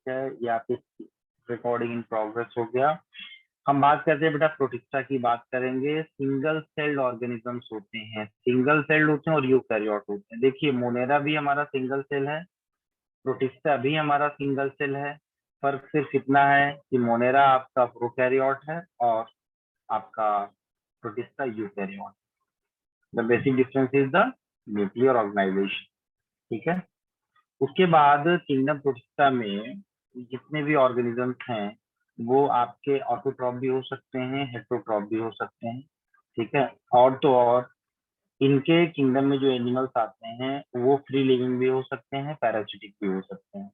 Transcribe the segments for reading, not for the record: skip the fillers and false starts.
है, या फिर रिकॉर्डिंग इन प्रोग्रेस हो गया। हम बात करते हैं बेटा प्रोटिस्टा की बात करेंगे। सिंगल सेल्ड ऑर्गेनिजम्स होते हैं, सिंगल सेल्ड होते हैं और यूकैरियोट होते हैं। देखिए मोनेरा भी हमारा सिंगल सेल है, प्रोटिस्टा भी हमारा सिंगल सेल है। फर्क सिर्फ इतना है कि मोनेरा आपका प्रोकैरियोट है और आपका protista eukaryote. The basic difference is the nuclear organisation. ठीक है। उसके बाद किंगडम प्रोटिस्टा में जितने भी ऑर्गेनिजम्स हैं वो आपके ऑटोट्रॉफ भी हो सकते हैं, हेटरोट्रॉफ भी हो सकते हैं। ठीक है। और तो और इनके किंगडम में जो एनिमल्स आते हैं वो फ्री लिविंग भी हो सकते हैं, पैरासिटिक भी हो सकते हैं।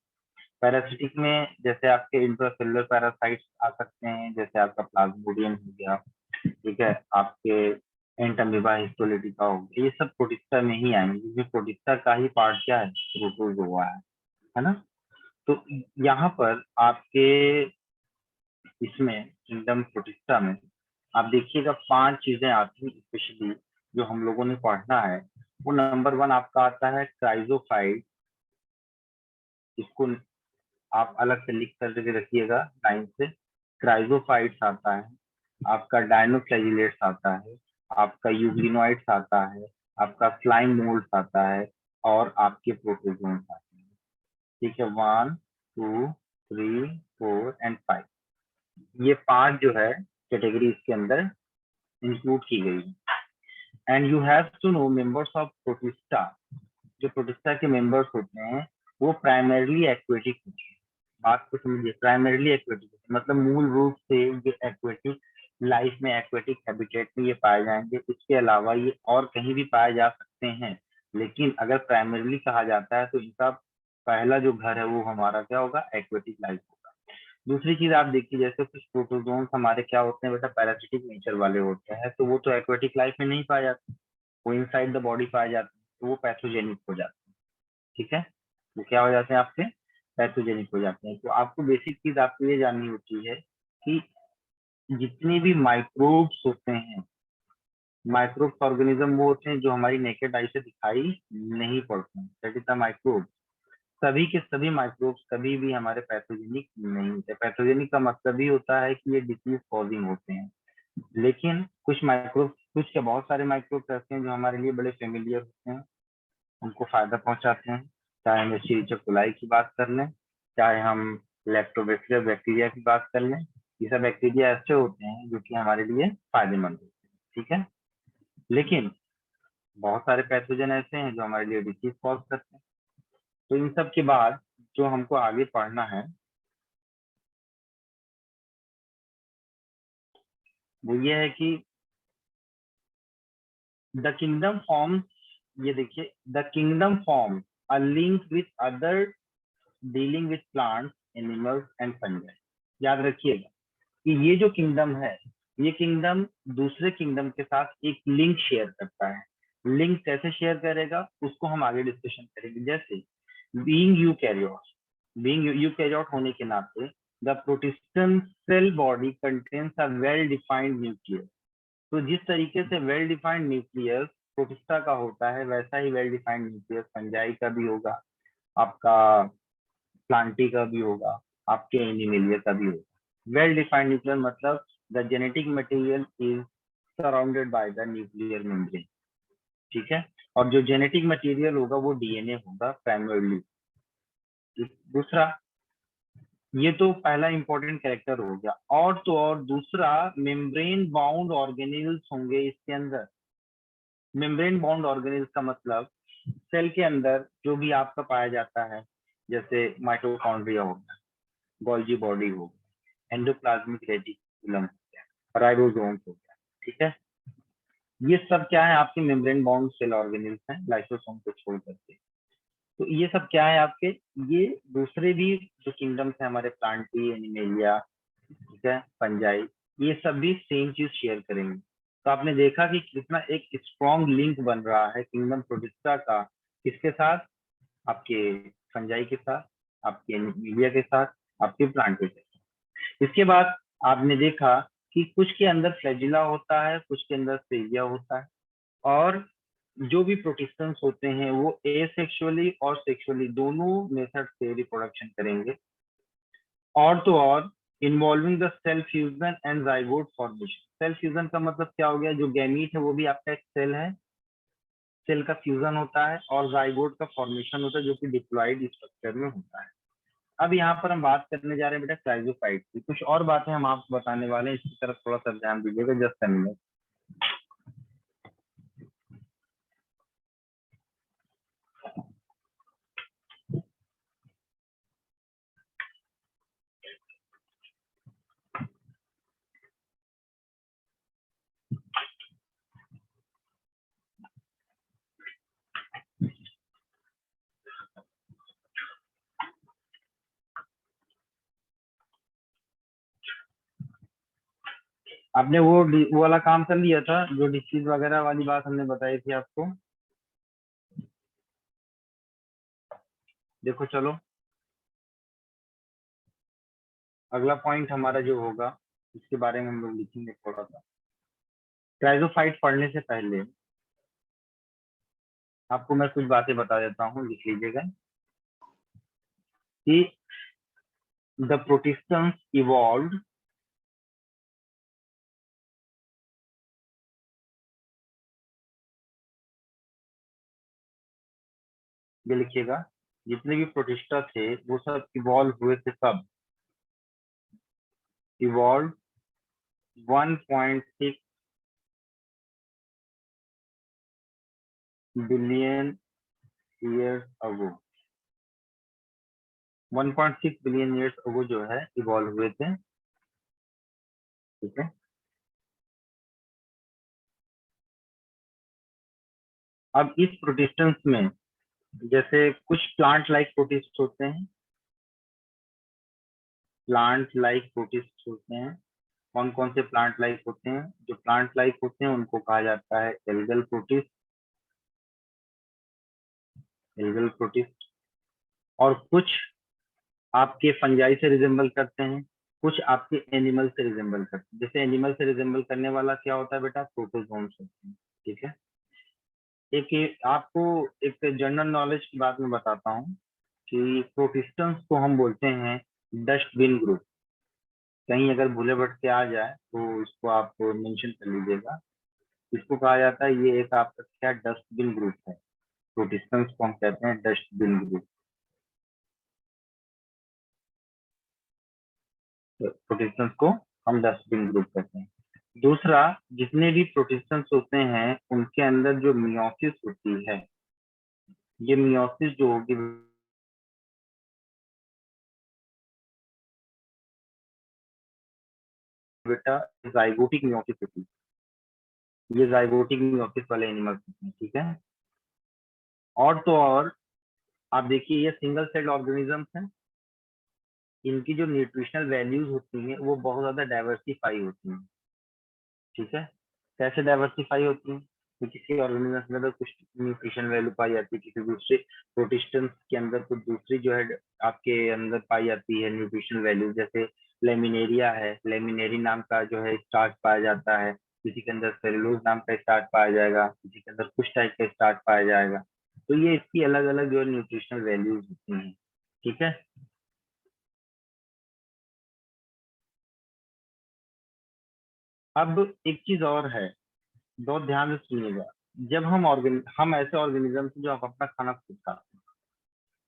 पैरासिटिक में जैसे आपके इंट्रासेलुलर पैरासाइट्स आ सकते हैं, जैसे आपका प्लाज्मोडियम हो गया, ठीक है, आपके एंटमीबा हिस्टोलिटिका हो गया, ये सब प्रोटिस्टा में ही आएंगे क्योंकि प्रोटिस्टा का ही पार्ट क्या है, प्रोटोजोआ है ना। तो यहाँ पर आपके इसमें किंगडम प्रोटिस्टा में आप देखिएगा 5 चीजें आती हैं स्पेशली जो हम लोगों ने पढ़ना है। वो नंबर 1 आपका आता है क्राइजोफाइट। इसको आप अलग से लिख करके रखिएगा लाइन से। क्राइजोफाइट्स आता है, आपका डायनोफ्लैजिलेट्स आता है, आपका यूग्लिनोइड्स आता है, आपका स्लाइम मोल्ड्स आता है और आपके प्रोटोजोन्स आते हैं। ठीक है, 1 2 3 4 एंड 5, ये 5 जो है कैटेगरी इसके अंदर इंक्लूड की गई है। And you have to know members of protista. जो प्रोटिस्टा के मेंबर्स होते हैं वो प्राइमरली एक्वेटिक होते हैं। बात को समझिए, प्राइमरली एक्वेटिक मतलब मूल रूप से ये एक्वेटिक लाइफ में, एक्वेटिक हैबिटेट में ये पाए जाएंगे। इसके अलावा ये और कहीं भी पाए जा सकते हैं, लेकिन अगर प्राइमरली कहा जाता है तो इनका पहला जो घर है वो हमारा क्या होगा, एक्वेटिक लाइफ होगा। दूसरी चीज आप देखिए, जैसे कुछ प्रोटोजोन्स हमारे क्या होते हैं बेटा, पैरासिटिक नेचर वाले होते हैं, तो वो तो एक्वेटिक लाइफ में नहीं पाए जाते, वो इनसाइड द बॉडी पाए जाते हैं, तो वो पैथोजेनिक हो जाते हैं। ठीक है, वो क्या हो जाते हैं आपके, पैथोजेनिक हो जाते हैं। तो आपको बेसिक चीज आपको ये जाननी होती है कि जितने भी माइक्रोब्स होते हैं, माइक्रोब्स ऑर्गेनिज्म वो होते हैं जो हमारी नेकेड आई से दिखाई नहीं पड़ते हैं, दैट इज द माइक्रोब। सभी के सभी माइक्रोब्स कभी भी हमारे पैथोजेनिक नहीं होते। पैथोजेनिक का मतलब ही होता है कि ये डिसीज कॉजिंग होते हैं। लेकिन कुछ माइक्रोब्स, कुछ क्या बहुत सारे माइक्रोब्स ऐसे हैं जो हमारे लिए बड़े फेमिलियर होते हैं, उनको फायदा पहुंचाते हैं। चाहे हम एस्चेरिचिया कोलाई की बात कर लें, चाहे हम लैक्टोबैसिलस बैक्टीरिया की बात कर लें, ये सब बैक्टीरिया ऐसे होते हैं जो कि हमारे लिए फायदेमंद होते हैं। ठीक है, लेकिन बहुत सारे पैथोजन ऐसे हैं जो हमारे लिए डिसीज कॉज करते हैं। तो इन सब के बाद जो हमको आगे पढ़ना है वो ये है कि द किंगडम फॉर्म्स, ये देखिए, the kingdom form a link with other dealing with plants, animals and fungi. याद रखिएगा कि ये जो किंगडम है, ये किंगडम दूसरे किंगडम के साथ एक लिंक शेयर करता है। लिंक कैसे शेयर करेगा उसको हम आगे डिस्कशन करेंगे। जैसे बीइंग यूकैरियोट, बीइंग यूकैरियोट होने के नाते the protistan cell body contains a well defined nucleus. तो जिस तरीके से वेल डिफाइंड न्यूक्लियस प्रोटिस्टा का होता है, वैसा ही वेल डिफाइंड न्यूक्लियस फंजाई का भी होगा, आपका प्लांटी का भी होगा, आपके एनिमेलिया का भी होगा। वेल डिफाइंड न्यूक्लियर मतलब the genetic material is surrounded by the nuclear membrane. ठीक है, और जो जेनेटिक मटेरियल होगा वो डीएनए होगा प्राइमरली। दूसरा, ये तो पहला इंपॉर्टेंट कैरेक्टर हो गया। और तो और दूसरा, मेम्ब्रेन बाउंड ऑर्गेनिल्स होंगे इसके अंदर। मेम्ब्रेन बाउंड ऑर्गेनिल्स का मतलब सेल के अंदर जो भी आपका पाया जाता है, जैसे माइटोकॉन्ड्रिया हो गया, गोल्जी बॉडी हो गया, एंडोप्लाज्मिक रेटिकुलम हो गया, राइबोसोम हो गया। ठीक है, ये सब क्या है, आपके मेम्ब्रेन बाउंड सेल ऑर्गेनिल्स हैं, लाइसोसोम को छोड़ करके। तो ये सब क्या है आपके, ये दूसरे भी जो किंगडम्स है हमारे, प्लांटी, एनिमेलिया, ठीक है, फंजाई, ये सब भी सेम चीज शेयर करेंगे। तो आपने देखा कि कितना एक स्ट्रॉन्ग लिंक बन रहा है किंगडम प्रोटिस्टा का, किसके साथ, आपके फंजाई के साथ, आपके एनिमेलिया के साथ, आपके प्लांटी के साथ। इसके बाद आपने देखा कि कुछ के अंदर फ्लैजिला होता है, कुछ के अंदर स्पेजिया होता है, और जो भी प्रोटिस्टेंस होते हैं वो एसेक्सुअली और सेक्सुअली दोनों मेथड से रिप्रोडक्शन करेंगे, और तो और involving the cell fusion and zygote formation. Cell fusion का मतलब क्या हो गया, जो गैमीट है वो भी आपका एक सेल है, सेल का फ्यूजन होता है, और जाइगोट का फॉर्मेशन होता है जो कि डिप्लॉइड स्ट्रक्चर में होता है। अब यहाँ पर हम बात करने जा रहे हैं बेटा क्राइजोफाइट की, कुछ और बातें हम आपको बताने वाले हैं, इसकी तरफ थोड़ा सा ध्यान दीजिएगा जस्ट अ मिनट। आपने वो वाला काम कर लिया था, जो डिसीज वगैरह वाली बात हमने बताई थी आपको? देखो चलो, अगला पॉइंट हमारा जो होगा इसके बारे में हम लोग लिखेंगे थोड़ा सा। क्राइजोफाइट पढ़ने से पहले आपको मैं कुछ बातें बता देता हूँ, लिख लीजिएगा कि द प्रोटिस्टेंस इवॉल्व्ड, ये लिखिएगा, जितने भी प्रोटिस्टा थे वो सब इवॉल्व हुए थे, सब evolve 1.6 billion years ago. 1.6 billion years ago जो है इवॉल्व हुए थे, ठीक है। अब इस प्रोटिस्टेंस में जैसे कुछ प्लांट लाइक प्रोटिस्ट होते हैं, प्लांट लाइक प्रोटिस्ट होते हैं। कौन कौन से प्लांट लाइक होते हैं? जो प्लांट लाइक होते हैं उनको कहा जाता है एल्गल प्रोटिस्ट, एल्गल प्रोटिस्ट। और कुछ आपके फंजाई से रिजेंबल करते हैं, कुछ आपके एनिमल से रिजेंबल करते हैं। जैसे एनिमल से रिजेंबल करने वाला क्या होता है बेटा? प्रोटोजोन्स होते हैं, ठीक है। आपको एक जनरल नॉलेज की बात मैं बताता हूँ कि प्रोटिस्टेंस को हम बोलते हैं डस्टबिन ग्रुप। कहीं अगर भूले भटके आ जाए तो इसको आप मेंशन कर लीजिएगा। इसको कहा जाता है, ये एक आपका क्या डस्टबिन ग्रुप है। प्रोटिस्टेंस को हम कहते हैं डस्टबिन ग्रुप। प्रोटिस्टेंस को हम डस्टबिन ग्रुप कहते हैं। दूसरा, जितने भी प्रोटिस्टेंस होते हैं उनके अंदर जो मियोसिस होती है, ये मियोसिस जो होगी बेटा जाइगोटिक मियोसिस होती है। ये जाइगोटिक मियोसिस वाले एनिमल्स होते हैं, ठीक है। और तो और आप देखिए, ये सिंगल सेल ऑर्गेनिजम्स हैं, इनकी जो न्यूट्रिशनल वैल्यूज होती हैं वो बहुत ज्यादा डाइवर्सिफाई होती हैं, ठीक है। कैसे डाइवर्सिफाई होती हैं? तो किसी ऑर्गेनिज्म में तो कुछ न्यूट्रिशन वैल्यू पाई जाती है, किसी दूसरे प्रोटिस्टेंस के अंदर कुछ दूसरी जो है आपके अंदर पाई जाती है न्यूट्रिशन वैल्यू। जैसे लेमिनेरिया है, लेमिनेरी नाम का जो है स्टार्च पाया जाता है, किसी के अंदर सेलुलोज नाम का स्टार्च पाया जाएगा, किसी के अंदर कुछ टाइप का स्टार्च पाया जाएगा। तो ये इसकी अलग अलग जो है न्यूट्रिशनल वैल्यूज होती हैं, ठीक है। अब एक चीज और है, बहुत ध्यान से सुनिएगा। जब हम ऐसे ऑर्गेनिज्म जो आप अपना खाना खुद खाते हैं,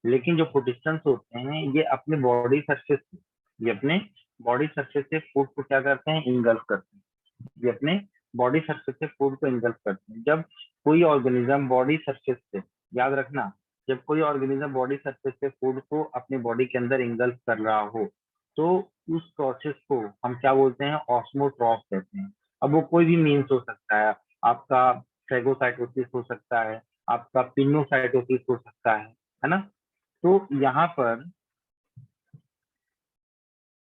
लेकिन जो प्रोटिस्टेंस होते हैं ये अपने बॉडी सरफेस से, ये अपने बॉडी सरफेस से फूड को क्या करते हैं? इंगल्फ करते हैं। ये अपने बॉडी सरफेस से फूड को इंगल्फ करते हैं। जब कोई ऑर्गेनिज्म बॉडी सरफेस से, याद रखना, जब कोई ऑर्गेनिज्म बॉडी सरफेस से फूड को अपने बॉडी के अंदर इंगल्फ कर रहा हो, तो उस प्रोसेस को हम क्या बोलते हैं? ऑस्मोट्रॉफ कहते हैं। अब वो कोई भी मीन्स हो सकता है, आपका फेगोसाइटोसिस हो सकता है, आपका पिनोसाइटोसिस हो सकता है ना। तो यहाँ पर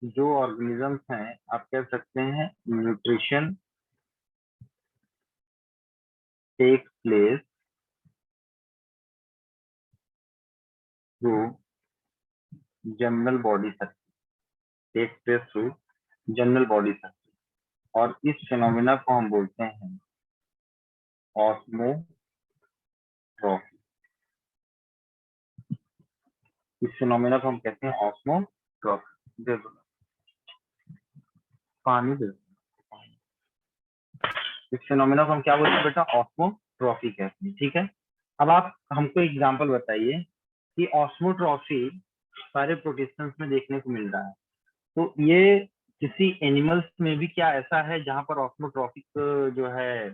जो ऑर्गेनिजम्स हैं आप कह सकते हैं nutrition take place through general body circuit, take place through general body circuit. और इस फिनोमिना को हम बोलते हैं ऑस्मोट्रॉफी। ऑस्मोट्रॉफी। इस फिनोमेना को हम कहते हैं ऑस्मोट्रॉफी। दे दो पानी दे। इस फिनोमेना को हम क्या बोलते हैं बेटा? ऑस्मोट्रॉफी कहते हैं। ठीक है, अब आप हमको एग्जांपल बताइए कि ऑस्मोट्रॉफी सारे प्रोटिस्टेंस में देखने को मिल रहा है, तो ये किसी एनिमल्स में भी क्या ऐसा है जहां पर ऑस्मोट्रॉफिक जो है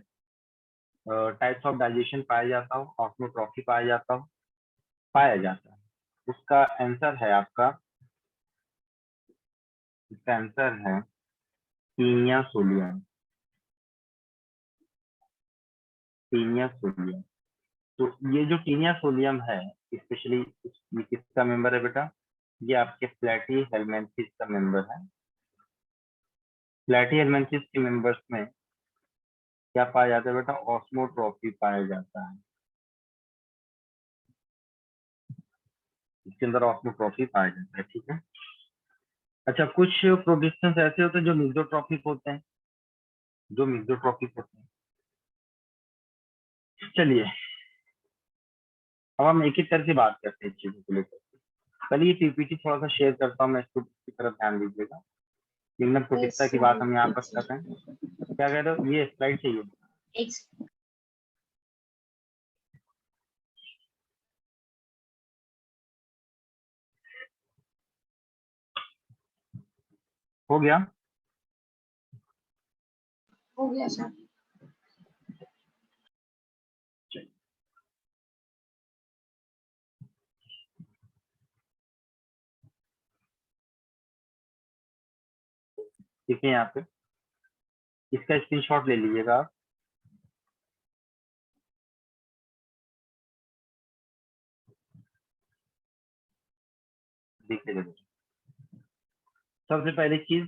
टाइप्स ऑफ डाइजेशन पाया जाता हो, ऑस्मोट्रॉफी पाया जाता हो? पाया जाता है। उसका आंसर है आपका, इसका आंसर है टीनिया सोलियम। Taenia solium. तो ये जो टीनिया सोलियम है, स्पेशली ये किसका मेंबर है बेटा? ये आपके प्लेटी हेलमेंथिस का मेंबर है। प्लेटी हेलमेंथिस के मेंबर्स में क्या पाया जाता है बेटा? ऑस्मोट्रॉफी पाया जाता है। इसके अंदर ऑस्मोट्रॉफी पाया जाता है। ठीक है, अच्छा कुछ प्रोटिस्टेंस ऐसे होते हैं जो मिक्सोट्रॉफिक होते हैं, जो मिक्सोट्रॉफिक होते हैं। चलिए अब हम एक एक करके बात करते हैं चीजों को लेकर। पहले ये पीपीटी थोड़ा सा शेयर करता हूँ मैं, इसको की तरफ ध्यान दीजिएगा। लिंगन प्रोटिस्टा की बात हम यहाँ पर कर रहे हैं। क्या कह रहे हो? ये स्लाइड चाहिए? हो गया? हो गया सर। ठीक है, यहाँ पे इसका स्क्रीनशॉट ले लीजिएगा आप। देखिए सबसे पहली चीज,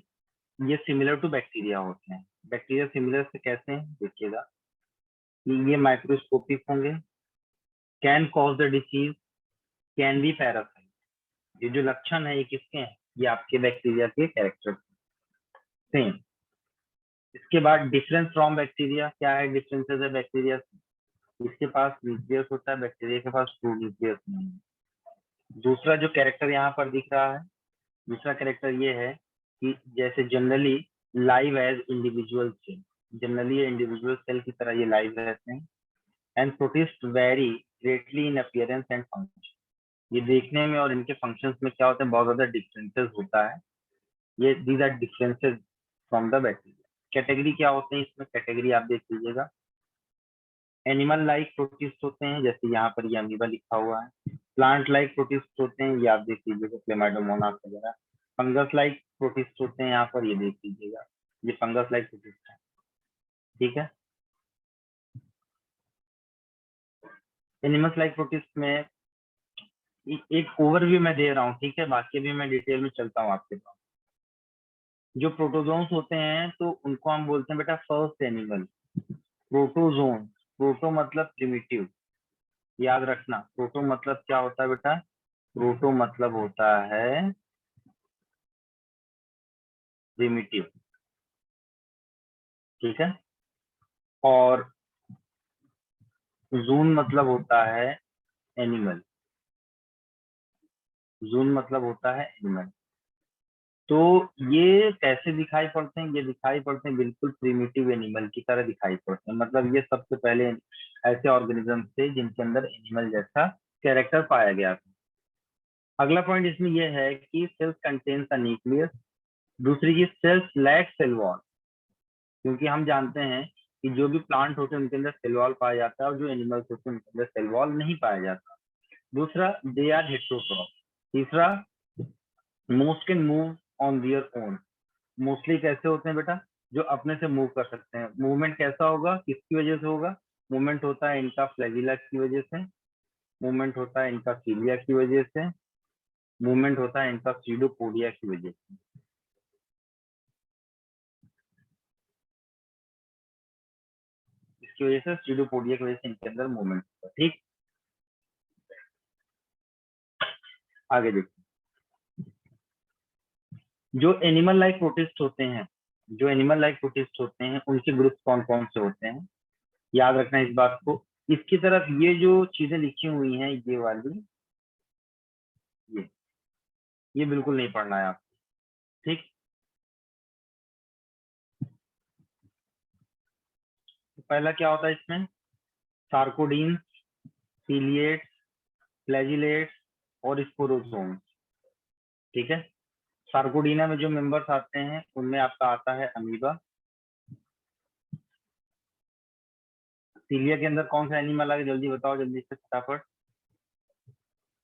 ये सिमिलर टू बैक्टीरिया होते हैं। बैक्टीरिया सिमिलर से कैसे हैं देखिएगा, ये माइक्रोस्कोपिक होंगे, can cause the disease, can be parasite. ये जो लक्षण है ये किसके हैं? ये आपके बैक्टीरिया के कैरेक्टर सेम। इसके बाद डिफरेंस फ्रॉम बैक्टीरिया, क्या है डिफरेंसेस है बैक्टीरिया से? इसके पास न्यूक्लियस होता है, बैक्टीरिया के पास ट्रू न्यूक्लियस नहीं है। दूसरा जो कैरेक्टर यहाँ पर दिख रहा है, दूसरा कैरेक्टर ये है कि जैसे generally live as individual cell, generally individual cell की तरह ये लाइव रहते हैं। And protist vary greatly in appearance and function. ये देखने में और इनके फंक्शंस में क्या होता है? बहुत ज्यादा डिफरेंसेस होता है। ये these are differences from the bacteria. Category क्या होते हैं इसमें? कैटेगरी आप देख लीजिएगा। एनिमल लाइक प्रोटिस्ट होते हैं, जैसे यहाँ पर ये अमीबा लिखा हुआ है। प्लांट लाइक प्रोटिस्ट होते हैं, ये आप देख लीजिएगा क्लेमाइडोमोनास वगैरह। फंगस लाइक प्रोटिस्ट होते हैं, यहाँ पर ये देख लीजिएगा, ये फंगस लाइक प्रोटिस्ट है। ठीक है, एनिमल्स लाइक प्रोटिस्ट में एक ओवरव्यू मैं दे रहा हूँ, ठीक है, बाकी भी मैं डिटेल में चलता हूँ आपके पास। जो प्रोटोजोन्स होते हैं तो उनको हम बोलते हैं बेटा फर्स्ट एनिमल। प्रोटोजोन, प्रोटो मतलब प्रिमिटिव, याद रखना। प्रोटो मतलब क्या होता है बेटा? प्रोटो मतलब होता है प्रिमिटिव। ठीक है, और जून मतलब होता है एनिमल। जून मतलब होता है एनिमल। तो ये कैसे दिखाई पड़ते हैं? ये दिखाई पड़ते हैं बिल्कुल प्रिमिटिव एनिमल की तरह दिखाई पड़ते हैं। मतलब ये सबसे पहले ऐसे ऑर्गेनिज्म थे जिनके अंदर एनिमल जैसा कैरेक्टर पाया गया था। अगला पॉइंट इसमें यह है कि सेल्स कंटेन्स अ न्यूक्लियस। दूसरी चीज, सेल्स लैक सेल वॉल, क्योंकि हम जानते हैं कि जो भी प्लांट होते हैं उनके अंदर सेल वॉल पाया जाता है, और जो एनिमल्स होते हैं उनके अंदर सेल वॉल नहीं पाया जाता। दूसरा, दे आर हेटेरोट्रॉफ। तीसरा, most can move on their own. Mostly कैसे होते हैं बेटा? जो अपने से मूव कर सकते हैं। मूवमेंट कैसा होगा, किसकी वजह से होगा? मूवमेंट होता है इनका फ्लैजिला की वजह से, मूवमेंट होता है इनका सीलिया की वजह से, मूवमेंट होता है इनका सीडोपोडिया की वजह से। इसकी वजह से, सीडोपोडिया की वजह से इनके अंदर मूवमेंट होता है। ठीक, आगे देखिए। जो एनिमल लाइक प्रोटिस्ट होते हैं, जो एनिमल लाइक प्रोटिस्ट होते हैं उनके ग्रुप कौन कौन से होते हैं? याद रखना इस बात को। इसकी तरफ ये जो चीजें लिखी हुई हैं ये वाली, ये बिल्कुल नहीं पढ़ना है आपको, ठीक। तो पहला क्या होता है इसमें, सार्कोडीन, सीलिएट्स, फ्लैजिलेट्स और स्पोरोसोम, ठीक है। सार्कोडीना में जो मेंबर्स आते हैं उनमें आपका आता है अमीबा। सीलिया के अंदर कौन सा एनिमल आ गया, जल्दी बताओ, जल्दी से फटाफट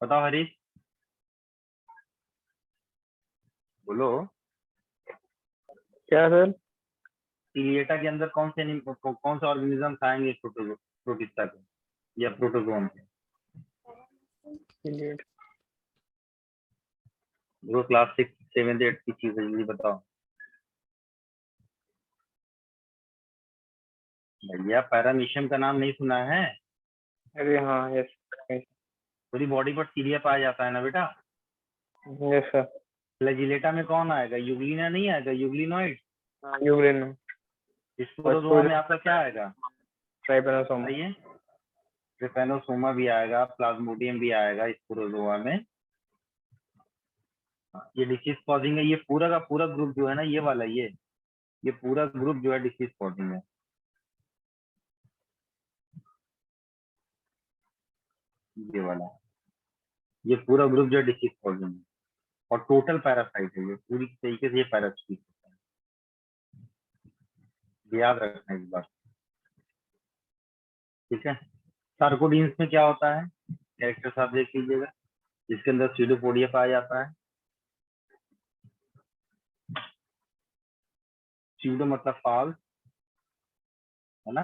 बताओ हरीश, बोलो। क्या सर? सीलिएटा के अंदर कौन सा ऑर्गेनिज्म आएंगे प्रोटिस्टा के या प्रोटोजोन के? वो क्लास 6, 7, 8 की चीज है, जल्दी बताओ भैया। पैरामीशियम का नाम नहीं सुना है? अरे हाँ, यस पूरी बॉडी पर सीलिया पाया जाता है ना बेटा। Yes sir. फ्लैजिलेटा में कौन आएगा, यूग्लिना नहीं आएगा, यूग्लिनोइड। हाँ, यूग्लिन। स्पोरोजोआ में आपका क्या आएगा, ट्राइपेनोसोमा। बताइए। ट्रिपैनोसोमा भी आएगा, प्लाज्मोडियम भी आएगा स्पोरोजोआ में। ये डिसीज कॉजिंग है, ये पूरा का पूरा ग्रुप जो है ना, ये वाला, ये पूरा ग्रुप जो है डिसीज कॉजिंग है, ये वाला, ये पूरा ग्रुप जो है डिसीज कॉजिंग है। और टोटल पैरासाइट है ये, पूरी तरीके से ये पैरासाइट होता है, याद रखना इस बात, ठीक है। सार्कोडीन्स में क्या होता है, कैरेक्टर साथ देख लीजिएगा, जिसके अंदर सीडोपोडिया पाया जाता है। सीडो मतलब फॉल्स, है ना।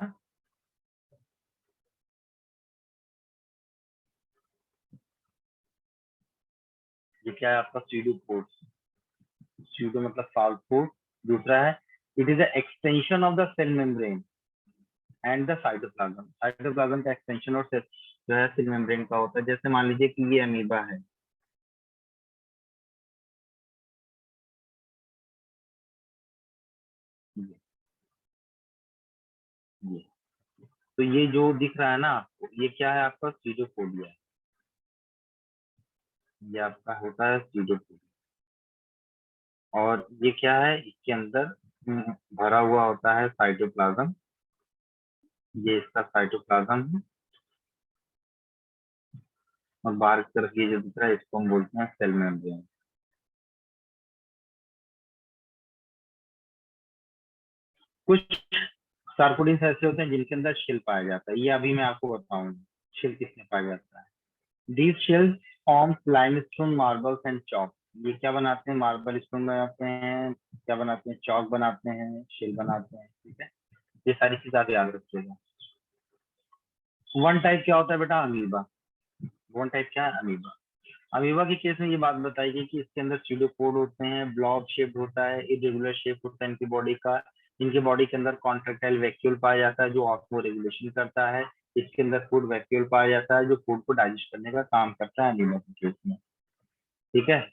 ये क्या है आपका सीडोपोड, सीडो मतलब फॉल्स पोड। दूसरा है, it is the extension of the cell membrane and the cytoplasm. Cytoplasm का एक्सटेंशन और जो है सेल मेम्ब्रेन का होता है। जैसे मान लीजिए कि ये अमीबा है, ये तो ये जो दिख रहा है ना आपको, ये क्या है आपका सीडोपोडिया, ये आपका होता है सीडोपोडिया। और ये क्या है, इसके अंदर भरा हुआ होता है साइटोप्लाज्म, ये इसका साइटोप्लाज्म है। और बाहर की तरफ ये जो दिख रहा है इसको हम बोलते हैं सेल मेम्ब्रेन। कुछ सार्कोडिन्स ऐसे होते हैं जिनके अंदर शिल पाया जाता है, ये अभी मैं आपको बताऊंगा शिल किसमें पाया जाता है। These shells form limestone, marbles and chalk। ये क्या बनाते हैं, मार्बल स्टोन बनाते हैं, क्या बनाते हैं, चौक बनाते हैं, शिल बनाते हैं, ठीक है। ये सारी चीज आप याद रखिएगा। वन टाइप क्या होता है बेटा, अमीबा। वन टाइप क्या है, अमीबा। अमीबा के केस में ये बात बताई गई कि इसके अंदर सीडोपोड होते हैं, ब्लॉब शेप होता है, इरेगुलर शेप होता है इनकी बॉडी का। इनके बॉडी के अंदर कॉन्ट्रेक्टाइल वैक्यूल पाया जाता है जो ऑस्मो रेगुलेशन करता है। इसके अंदर फूड वैक्यूल पाया जाता है जो फूड को डाइजेस्ट करने का काम करता है अमीबा के केस में, ठीक है।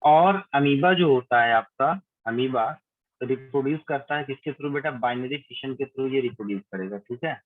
और अमीबा जो होता है आपका, अमीबा रिप्रोड्यूस करता है किसके थ्रू बेटा, बाइनरी फिशन के थ्रू ये रिप्रोड्यूस करेगा, ठीक है।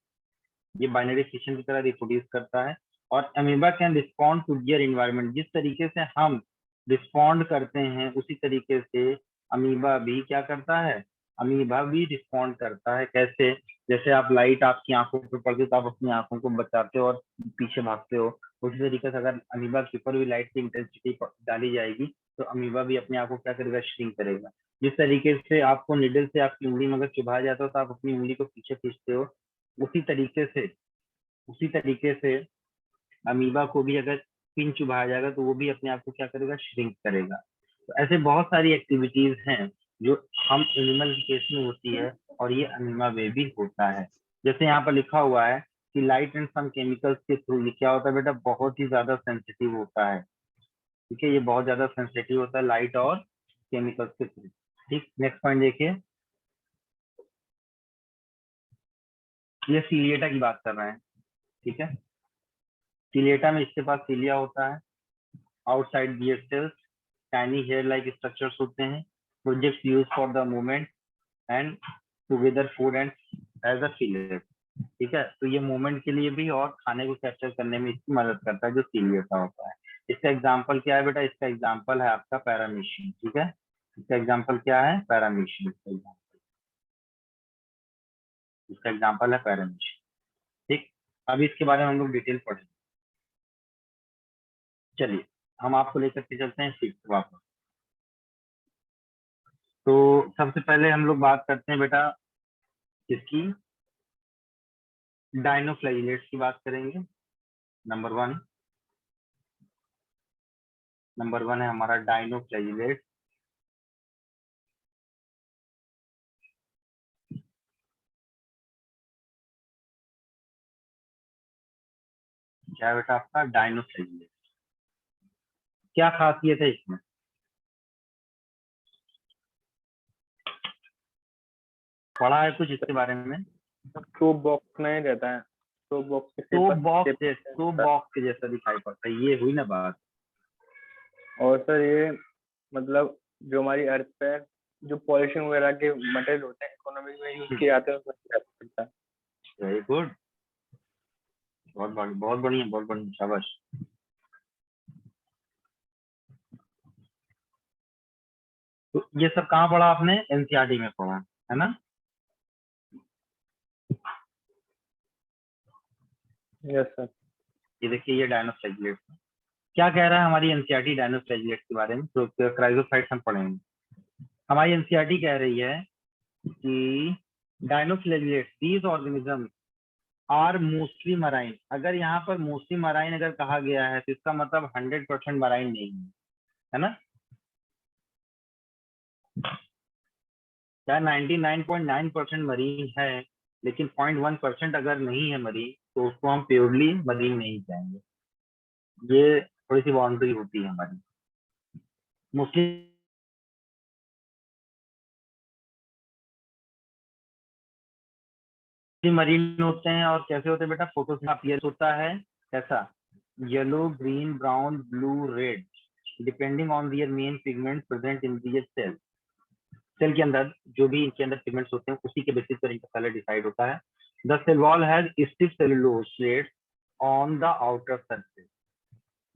ये बाइनरी फिशन की तरह रिप्रोड्यूस करता है। और amoeba can respond to their environment, जिस तरीके से हम रिस्पॉन्ड करते हैं उसी तरीके से अमीबा भी क्या करता है, अमीबा भी रिस्पॉन्ड करता है। कैसे, जैसे आप लाइट आपकी आंखों पर पड़ती है तो आप अपनी आंखों को बचाते हो और पीछे भागते हो, उसी तरीके से अगर अमीबा के ऊपर भी लाइट की इंटेंसिटी डाली जाएगी तो अमीबा भी अपने आप को क्या करेगा, श्रिंक करेगा। जिस तरीके से आपको निडल से आपकी उंगली में अगर चुभा जाता हो तो आप अपनी उंगली को पीछे खींचते हो, उसी तरीके से उसी तरीके से अमीबा को भी अगर पिन चुभाया जाएगा तो वो भी अपने आप को क्या करेगा, श्रिंक करेगा। तो ऐसे बहुत सारी एक्टिविटीज हैं जो हम एनिमल के केस में होती है और ये अमीबा में भी होता है। जैसे यहाँ पर लिखा हुआ है कि लाइट एंड सम केमिकल्स के थ्रू, ये क्या होता है बेटा, बहुत ही ज्यादा सेंसिटिव होता है, ठीक है। ये बहुत ज्यादा सेंसिटिव होता है लाइट और केमिकल्स के थ्रू, ठीक। नेक्स्ट पॉइंट देखिए, ये सीलिएटा की बात कर रहे हैं, ठीक है। सीलिएटा में इसके पास सीलिया होता है, outside bear cells tiny hair like structures होते हैं, projects use for the movement and to gather food and as a filler, ठीक है, तो ये मूवमेंट के लिए भी और खाने को कैप्चर करने में इसकी मदद करता है, जो सीलिया का होता है। इसका एग्जाम्पल क्या है बेटा? इसका एग्जाम्पल है आपका पैरामीशियम। ठीक है, इसका एग्जाम्पल क्या है? पैरामीशियम। इसका एग्जाम्पल है पैरामीशियम। ठीक, अब इसके बारे में हम लोग डिटेल पढ़ेंगे। चलिए हम आपको लेकर के चलते हैं सिक्स वापस। तो सबसे पहले हम लोग बात करते हैं बेटा किसकी? डायनोफ्लाइलेट्स की बात करेंगे। नंबर वन है हमारा डायनोफ्लाइलेट। क्या है बेटा आपका? डायनोफ्लाइलेट। क्या खासियत है इसमें? पढ़ा है कुछ इसके बारे में? ट्यूब बॉक्स में ही रहता है, ट्यूब बॉक्स के तो shape बॉक्स के जैसा दिखाई पड़ता है, ये हुई ना बात। और सर ये मतलब जो हमारी अर्थ पे जो पॉलिशिंग वगैरह के मटेरियल होते हैं इकोनॉमिक में यूज किए जाते हैं उसमें क्या करता है। वेरी गुड, बहुत बढ़िया, शाबाश। तो ये सब कहाँ पढ़ा आपने? एनसीईआरटी में पढ़ा है ना? Yes sir. ये देखिए, ये डायनोफ्लाइलेट क्या कह रहा है हमारी एनसीईआरटी डायनोफ्लाइलेट के बारे में? तो क्राइजोफाइट्स हम पढ़ेंगे। हमारी एनसीईआरटी कह रही है कि dinoflagellate these organism are mostly marine. अगर यहाँ पर मोस्टली मराइन अगर कहा गया है तो इसका मतलब 100% मराइन नहीं है ना? क्या 99.9% मरीन है, लेकिन 0.1% अगर नहीं है मरीन तो उसको हम प्योरली मरीन नहीं कहेंगे। ये थोड़ी सी बाउंड्री होती है हमारी। मोस्टली मरीन होते हैं और कैसे होते हैं बेटा? फोटोसिंथेसिस होता है कैसा? Yellow, green, brown, blue, red, depending on their main pigment present in their cell के अंदर जो भी इनके अंदर पिगमेंट्स होते हैं उसी के बेसिस पर इनका कलर डिसाइड होता है। The cell wall has stiff cellulose plates on the outer surface.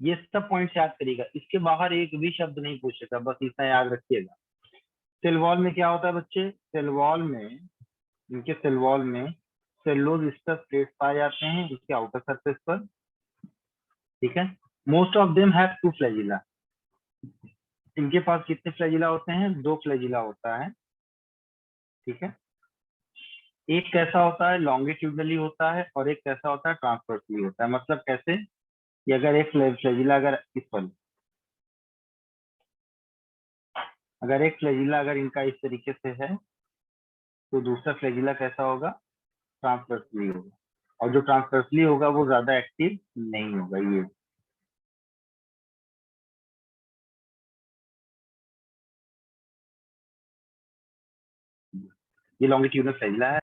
ये सब पॉइंट्स याद करिएगा, इसके बाहर एक भी शब्द नहीं पूछेगा, बस इतना याद रखिएगा। सेल वॉल में क्या होता है बच्चे? सेल वॉल में, इनके सेल वॉल में सेलुलोज स्टफ प्लेट्स पाए जाते हैं इसके आउटर सरफेस पर। ठीक है, most of them have two flagella. इनके पास कितने फ्लैजिला होते हैं? दो फ्लैजिला होता है। ठीक है, एक कैसा होता है? लॉन्गिट्यूडनली होता है, और एक कैसा होता है? ट्रांसवर्सली होता है। मतलब कैसे कि अगर एक फ्लैजिला अगर इनका इस तरीके से है तो दूसरा फ्लैजिला कैसा होगा? ट्रांसवर्सली होगा, और जो ट्रांसवर्सली होगा वो ज्यादा एक्टिव नहीं होगा। ये लॉन्गिट्यूडनल फ्लैजिला है।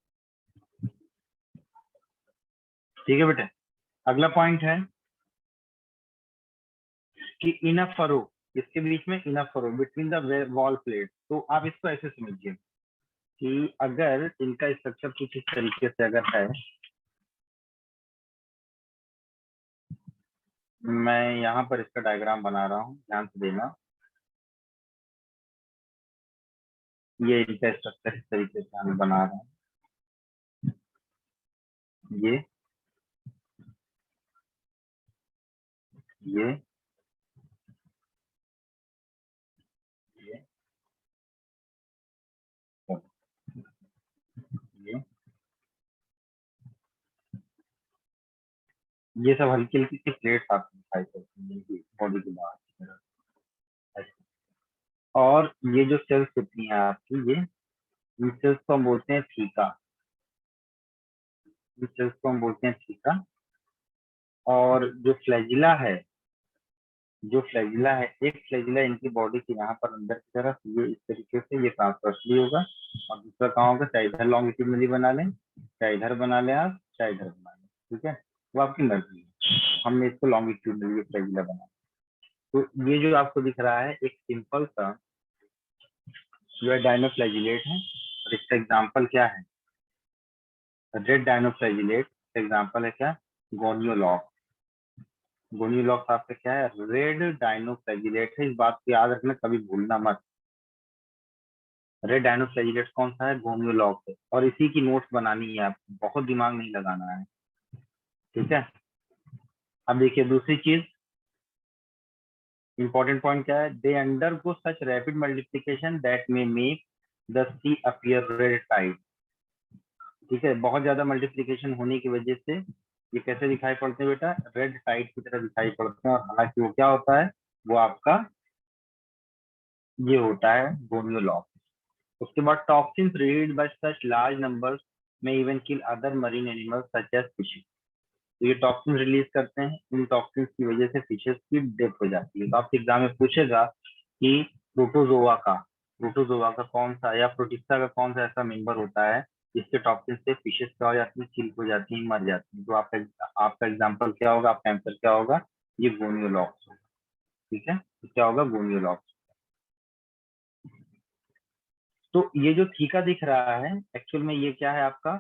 ठीक है बेटे, अगला पॉइंट है कि इनफ फरो, इसके बीच में enough furrow between the wall plate. तो आप इसको ऐसे समझिए कि अगर इनका स्ट्रक्चर कुछ इस तरीके से अगर है, मैं यहाँ पर इसका डायग्राम बना रहा हूँ, ध्यान से देना। ये इनका स्ट्रक्चर इस तरीके से हम बना रहे हैं। ये ये ये ये ये सब हल्की हल्की सी प्लेट्स आपको दिखाई पड़ती हैं बॉडी के बाहर की तरफ। और ये जो सेल्स होती हैं आपकी, ये इन सेल्स को हम बोलते हैं थीका। इन सेल्स को हम बोलते हैं थीका। और जो फ्लैजिला है, एक फ्लैजिला इनकी बॉडी के यहाँ पर अंदर की तरफ, ये इस तरीके से ये ट्रांसवर्सली होगा, और दूसरा कहाँ होगा? चाहे इधर लॉन्गिट्यूडनली बना लें, चाहे इधर बना लें आप, चाहे इधर बना लें। ठीक है, वो आपकी मर्जी है। हमने इसको लॉन्गिट्यूडनली फ्लैजिला बना। तो ये जो आपको दिख रहा है एक सिंपल सा जो है डायनोफ्लैजिलेट है, और इसका एग्जाम्पल क्या है? रेड डायनोफ्लैजिलेट एग्जाम्पल है क्या, गोनियोलॉक्स। गोनियोलॉक्स आपका क्या है, रेड डायनोफ्लैजिलेट है, इस बात को याद रखना, कभी भूलना मत। रेड डायनोफ्लैजिलेट कौन सा है, गोनियोलॉक्स है, और इसी की नोट्स बनानी है आपको, बहुत दिमाग नहीं लगाना है, ठीक है। अब देखिए दूसरी चीज, इंपॉर्टेंट पॉइंट क्या है, they undergo such rapid multiplication that may make the sea appear red tide. ठीक है, बहुत ज्यादा मल्टीप्लिकेशन होने की वजह से ये कैसे दिखाई पड़ते हैं बेटा, रेड टाइड की तरह दिखाई पड़ते हैं, और हालांकि वो क्या होता है, वो आपका ये होता है गोनियोलॉक्स। उसके बाद toxins released by such large numbers में even kill other marine animals such as fishes. तो ये टॉक्सिन रिलीज करते हैं, इन टॉक्सिन्स की वजह से फिशेस की डेथ हो जाती है। तो आपके एग्जाम में पूछेगा कि प्रोटोजोआ का कौन सा या प्रोटिस्टा का कौन सा ऐसा मेंबर होता है जिसके टॉक्सिन से फिशेस क्या हो जाती है, चिल हो जाती है, मर जाती है। तो आपका एग्जाम्पल क्या होगा, आपका आंसर क्या होगा, ये गोनियोलॉक्स होगा, ठीक है। तो क्या होगा, गोनियोलॉक्स। तो ये जो थीका दिख रहा है एक्चुअल में ये क्या है, आपका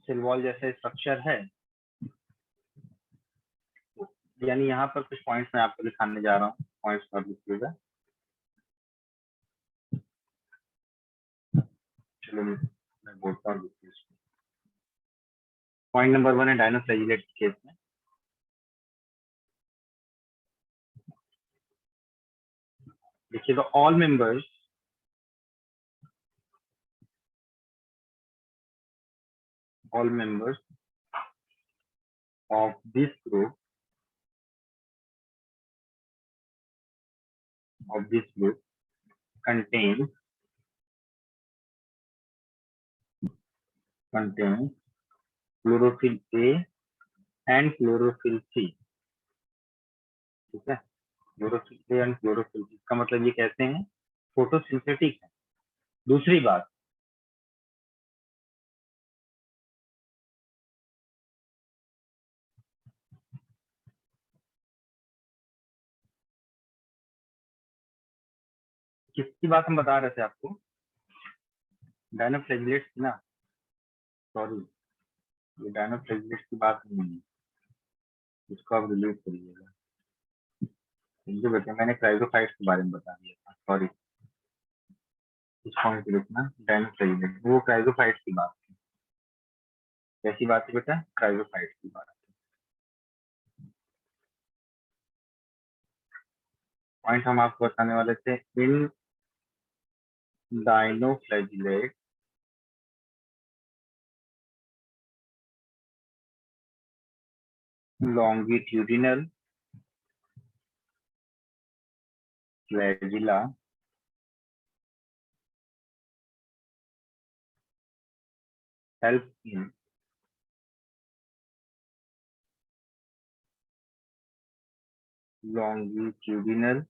सेल वॉल जैसा स्ट्रक्चर है। यानी यहाँ पर कुछ पॉइंट्स मैं आपको दिखाने जा रहा हूँ, पॉइंट्स पर लिखिएगा। चलो मैं बोलता हूँ। पॉइंट नंबर 1 है डायनोफ्लैजिलेट के केस में, देखिएगा all members of this group contains chlorophyll A and chlorophyll C, ठीक है। Chlorophyll A and chlorophyll C का मतलब ये कहते हैं फोटोसिंथेटिक है। दूसरी बात, किसकी बात हम बता रहे थे आपको, डायनोफ्लैजिलेट्स की ना, सॉरी ये डायनोफ्लैजिलेट्स की बात नहीं है, इसको आप रिलीव करिएगा। जो बेटे मैंने क्राइजोफाइट्स के बारे में बता दिया था, सॉरी इस पॉइंट पे लिखना, डायनोफ्लैजिलेट वो क्राइजोफाइट्स की बात थी। कैसी बात है बेटा, क्राइजोफाइट्स की बात। पॉइंट हम आपको बताने वाले थे, इन dinoflagellate longitudinal flagella help in longitudinal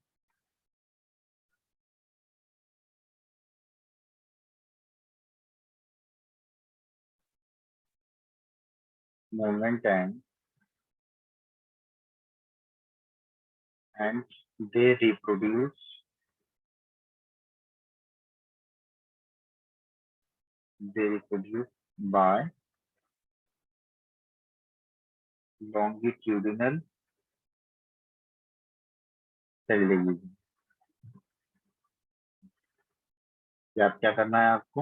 movement and they reproduce by longitudinal cell division। याद क्या करना है आपको,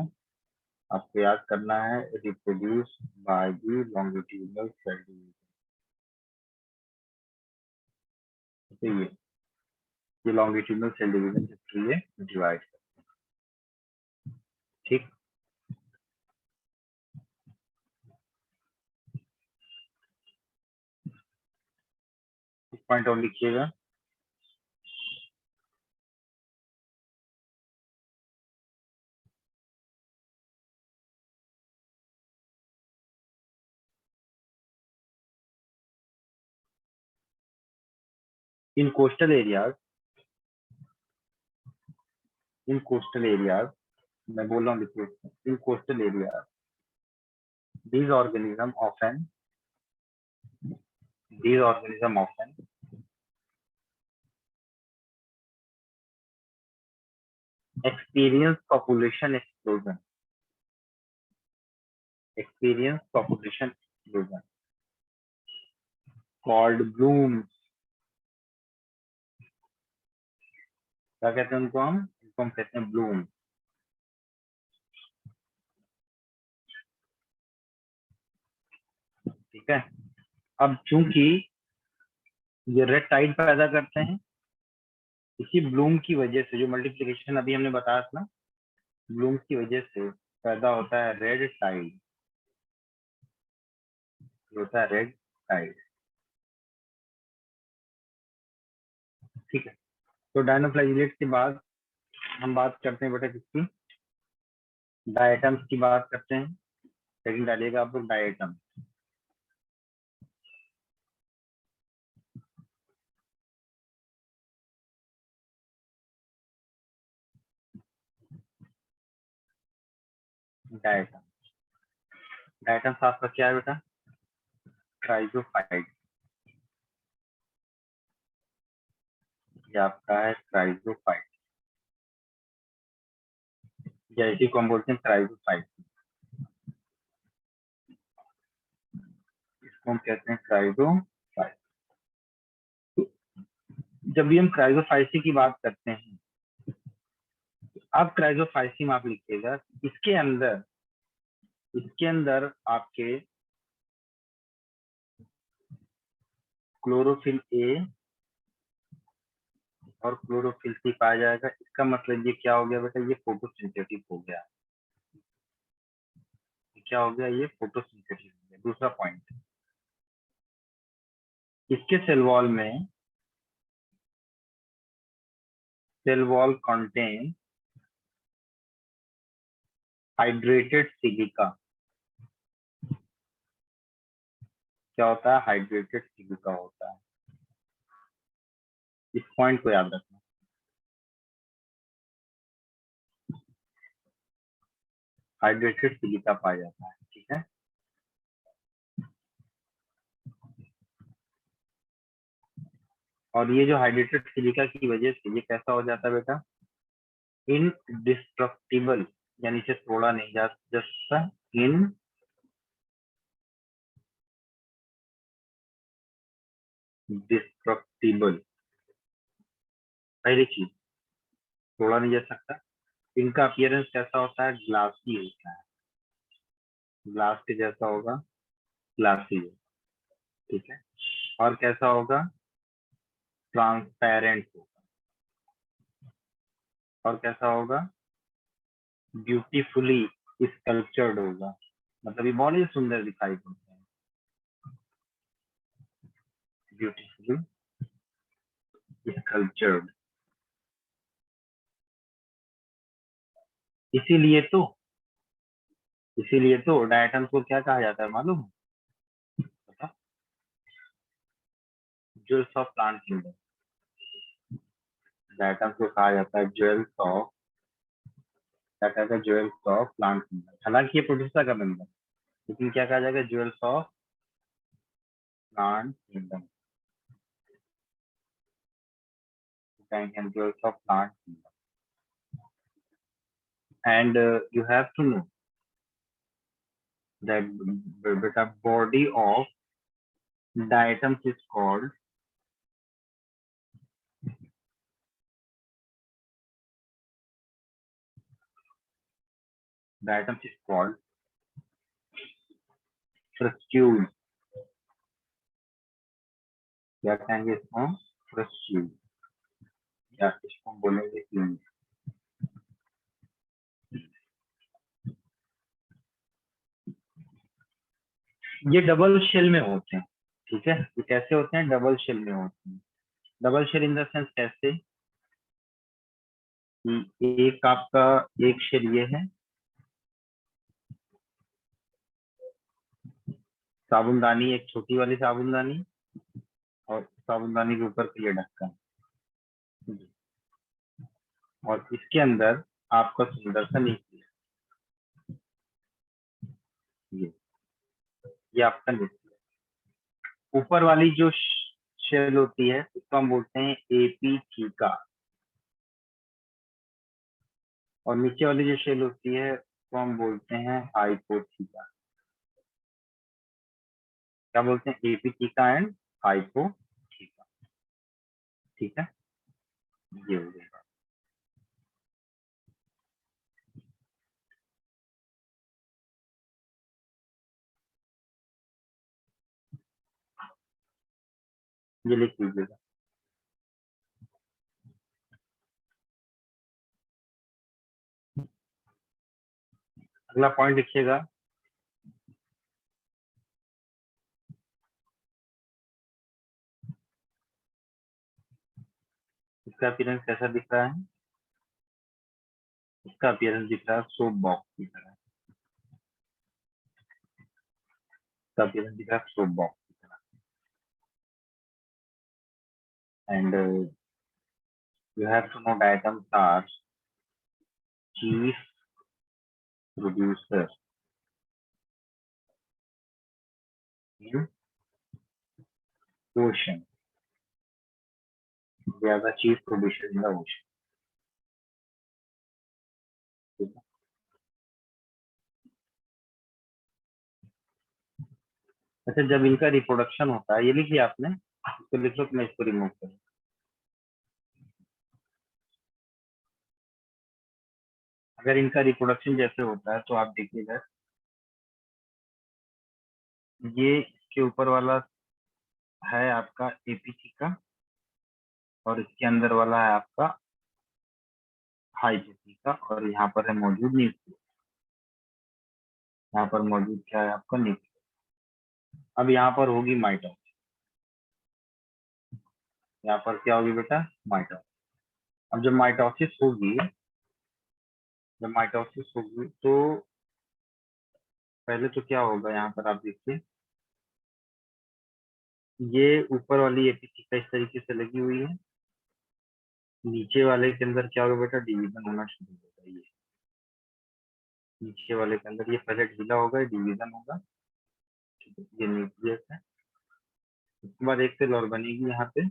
आपको याद करना है reproduce by the longitudinal cell division. तो ये लॉन्गिट्यूडिनल सेल डिवीजन के थ्रू ये डिवाइड, ठीक। इस पॉइंट और लिखिएगा, इन कोस्टल एरियाज मैं बोल रहा हूँ लिखिए, इन coastal areas these organism often experience population explosion experience population explosion called blooms. क्या कहते हैं उनको हम कहते हैं ब्लूम। ठीक है, अब चूंकि ये रेड टाइड पैदा करते हैं, इसी ब्लूम की वजह से जो मल्टीप्लिकेशन अभी हमने बताया था ना, ब्लूम की वजह से पैदा होता है रेड टाइड, होता है रेड टाइड। ठीक है, तो डायनोफ्लाइलेट के बाद हम बात करते हैं बेटा किसकी, डायटम्स की बात करते हैं। सेकंड डालिएगा आप लोग डायटम। डायटम, डायटम आपका क्या है बेटा, क्राइजोफाइट, ये आपका है क्राइजोफाइट, या इसी को हम बोलते हैं क्राइजोफाइट, इसको हम कहते हैं क्राइजोफाइट। जब भी हम क्राइजोफाइसी की बात करते हैं, अब क्राइजोफाइसी में आप लिखिएगा, इसके अंदर आपके क्लोरोफिल ए और क्लोरोफिल सी पाया जाएगा। इसका मतलब ये क्या हो गया बेटा, ये फोटोसिंथेटिक हो गया। क्या हो गया, ये फोटोसिंथेटिक हो गया। दूसरा पॉइंट, इसके cell wall contain hydrated silica. क्या होता है, हाइड्रेटेड सिलिका होता है। इस पॉइंट को याद रखना, हाइड्रेटेड सिलिका पाया जाता है। ठीक है, और ये जो हाइड्रेटेड सिलिका की वजह से ये कैसा हो जाता है बेटा, इनडिस्ट्रक्टिबल, यानी इसे तोड़ा नहीं जा सकता। इनडिस्ट्रक्टिबल, पहली चीज, तोड़ा नहीं जा सकता। इनका अपीयरेंस कैसा होता है, ग्लासी होता है, ग्लास के जैसा होगा, ग्लासी। ठीक है, और कैसा होगा, ट्रांसपेरेंट होगा, और कैसा होगा, ब्यूटीफुली स्कल्पचर्ड होगा, मतलब ये बहुत ही सुंदर दिखाई पड़ता है, ब्यूटीफुली स्कल्पचर्ड। इसीलिए तो डायटम्स को क्या कहा जाता है मालूम है, jewels of plant kingdom. Diatoms को कहा जाता है ज्वेल्स ऑफ, क्या कहता है, ज्वेल्स ऑफ प्लांट किंगडम। हालांकि ये प्रोड्यूसर का मेंबर, लेकिन क्या कहा जाएगा, jewels of plant kingdom, jewels of plant kingdom. And you have to know that the body of diatoms is called fructose। क्या कहेंगे इसको, fructose, या इसको बोलेंगे क्यों। ये डबल शेल में होते हैं। ठीक है, ये कैसे होते हैं, डबल शेल में होते हैं। Double shell in the sense कैसे, कि एक आपका एक शेल ये है, साबुनदानी, एक छोटी वाली साबुनदानी, और साबुनदानी के ऊपर ये ढक्कन, और इसके अंदर आपका सुंदर सा न्यूक्लियस, ये आपका न्यूक्लियस। ऊपर वाली जो शेल होती है उसको हम बोलते हैं एपीथीका, और नीचे वाली जो शेल होती है उसको हम बोलते हैं हाइपोथीका। क्या बोलते हैं, एपीथीका एंड हाइपोथीका। ठीक है, ये हो गया। ये लिख लीजिएगा। अगला पॉइंट लिखिएगा, इसका अपीयरेंस कैसा दिख रहा है? इसका अपीयरेंस दिख रहा है सोप बॉक्स की तरह। इसका अपीयरेंस दिख रहा है सोप बॉक्स की तरह। And you have to know diatoms are chief producer in ocean. They are the chief producers in the ocean. अच्छा, जब इनका रिप्रोडक्शन होता है, ये लिख लिया आपने, इसको लिख लो तो मैं इसको रिमूव करूँ। अगर इनका रिप्रोडक्शन जैसे होता है तो आप देखिएगा, ये इसके ऊपर वाला है आपका एपीथीका और इसके अंदर वाला है आपका हाइपोथीका और यहाँ पर है मौजूद न्यूक्लियस। यहाँ पर मौजूद क्या है आपका न्यूक्लियस। अब यहाँ पर होगी माइटोसिस। यहाँ पर क्या होगी बेटा, माइटोसिस। अब जब माइटोसिस होगी तो पहले तो क्या होगा, यहाँ पर आप देखिए, ये ऊपर वाली एपीथीका इस तरीके से लगी हुई है, नीचे वाले के अंदर क्या होगा बेटा, डिवीजन होना शुरू होगा। ये नीचे वाले के अंदर ये पहले ढीला होगा, डिवीजन होगा। ठीक है, ये न्यूक्लियस है। उसके बाद एक सेल और बनेगी यहाँ पे।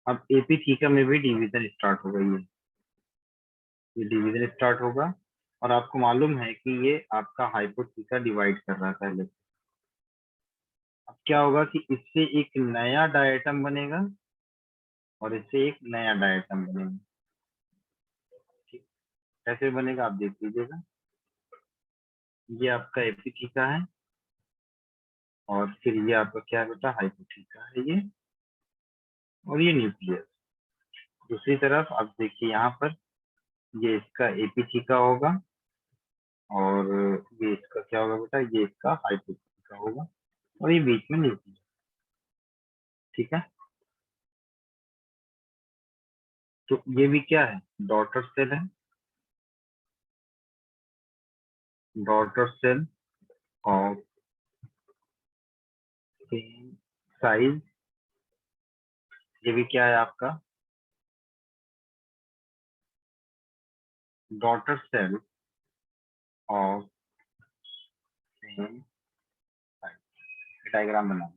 अब एपीथीका में भी डिवीजन स्टार्ट होगा। ये डिवीजन स्टार्ट होगा और आपको मालूम है कि ये आपका हाइपोथीका डिवाइड कर रहा है पहले। अब क्या होगा कि इससे एक नया डायटम बनेगा और इससे एक नया डायटम बनेगा। ठीक, कैसे बनेगा आप देख लीजिएगा। ये आपका एपीथीका है और फिर ये आपका क्या है बेटा, हाइपोथीका है ये, और ये न्यूक्लियस। दूसरी तरफ आप देखिए, यहाँ पर ये इसका एपीथीका होगा और ये इसका क्या होगा बेटा, ये इसका हाइपोथीका होगा और ये बीच में न्यूक्लियस। ठीक है, तो ये भी क्या है, डॉटर सेल है। Daughter cell of same size, ये भी क्या है आपका, daughter cell of same size. Diagram बना।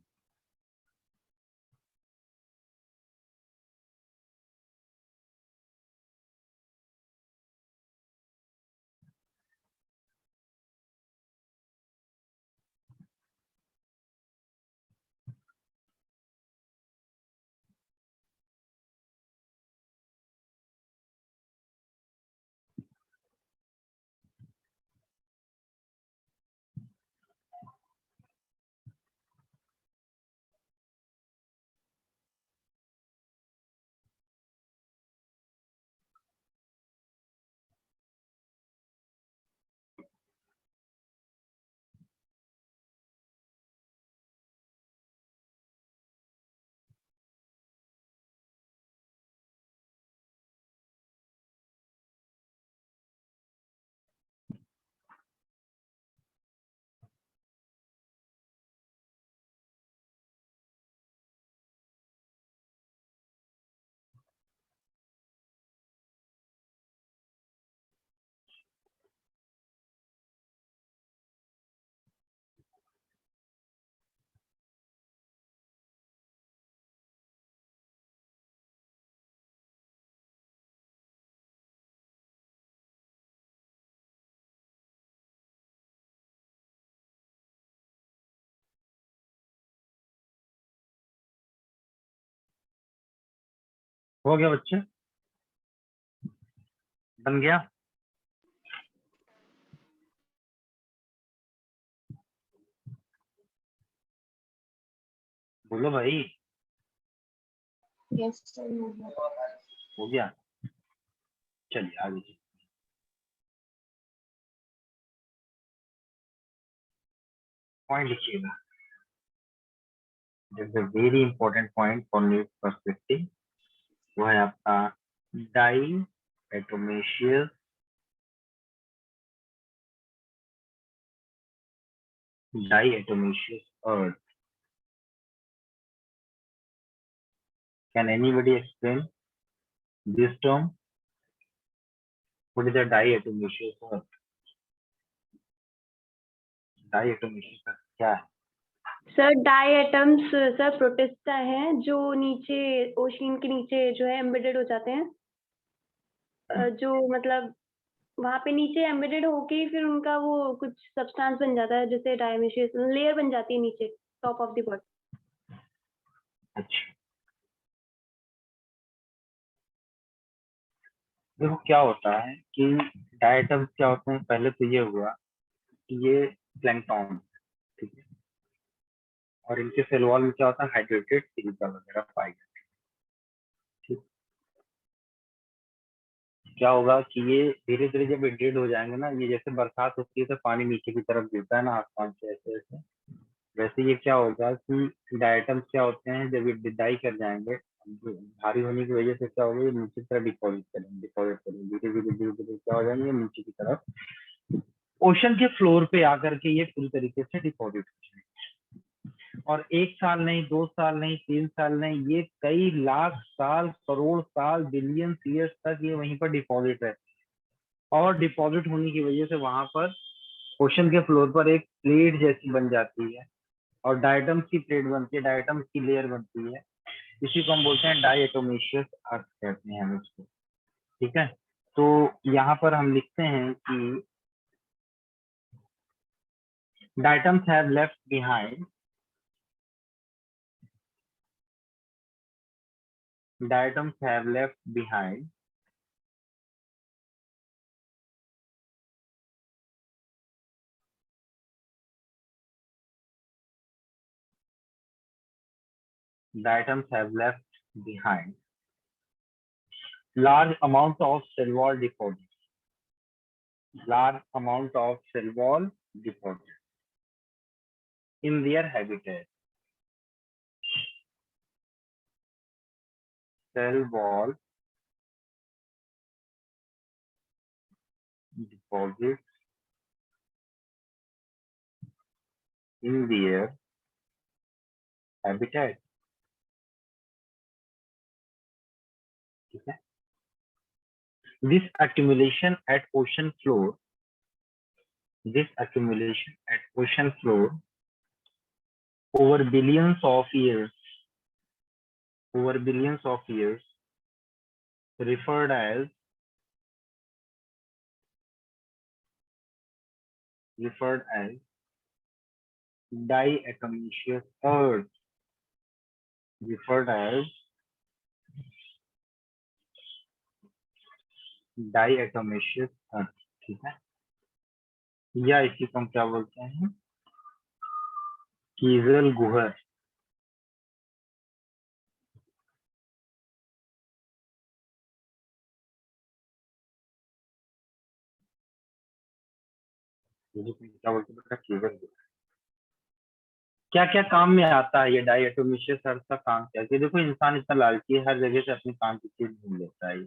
हो गया बच्चे, बन गया। बोलो भाई, यस सर हो गया। हो गया। चलिए आगे चलिए। पॉइंट लिखिएगा, this is a very important point for news perspective. वो है आपका diatomaceous earth. Can anybody explain this term? What is the diatomaceous earth? Diatomaceous earth क्या है? Sir diatoms sir protista है जो नीचे ओशन के नीचे जो है एम्बेडेड हो जाते हैं। जो मतलब वहाँ पे नीचे एम्बेडेड होके फिर उनका वो कुछ सब्सटेंस बन जाता है, जैसे डायमेशियस लेयर बन जाती है नीचे टॉप ऑफ द बॉडी। अच्छा, देखो क्या होता है कि डायटम्स क्या होते हैं। पहले तो ये हुआ कि ये प्लैंकटन, ठीक है, और इनके सेल वॉल में क्या होता है, हाइड्रेटेड सिलिका वगैरह पाई जाती है। ठीक, क्या होगा कि ये धीरे धीरे जब इंडेड हो जाएंगे ना, ये जैसे बरसात होती है तो पानी नीचे की तरफ गिरता है ना आसमान से, ऐसे ऐसे, वैसे ये क्या होगा कि डायटम्स क्या होते हैं, जब ये डाई कर जाएंगे, भारी होने की वजह से क्या होगा, ये नीचे की तरफ डिपॉजिट करेंगे, धीरे धीरे क्या हो जाएंगे, नीचे की तरफ ओशन के फ्लोर पे आकर के ये पूरी तरीके से डिपॉजिट हो जाएंगे। और 1 साल नहीं, 2 साल नहीं, 3 साल नहीं, ये कई लाख साल, करोड़ साल, बिलियन ईयर्स तक ये वहीं पर डिपॉजिट रहते हैं। और डिपॉजिट होने की वजह से वहां पर ओशन के फ्लोर पर एक प्लेट जैसी बन जाती है, और डायटम्स की प्लेट बनती है, डायटम्स की लेयर बनती है। इसी को हम बोलते हैं डायटोमेशियस अर्थ कहते हैं हम इसको। ठीक है, तो यहाँ पर हम लिखते हैं कि diatoms have left behind diatoms have left behind diatoms have left behind large amount of cell wall deposits, large amount of cell wall deposits in their habitat. Cell wall deposits in their habitat. ठीक है, this accumulation at ocean floor, this accumulation at ocean floor over billions of years, over billions of years, referred as diatomaceous earth, referred as diatomaceous earth। ठीक है, या इसी को हम क्या बोलते हैं, कीजल गुहर। क्या बोलते हैं बेटा, कीजल गुहर। क्या क्या काम में आता है ये डायटोमिशियस अर्थ का काम क्या है? देखो इंसान इतना लालची है, हर जगह से अपनी काम की चीज ढूंढ लेता है।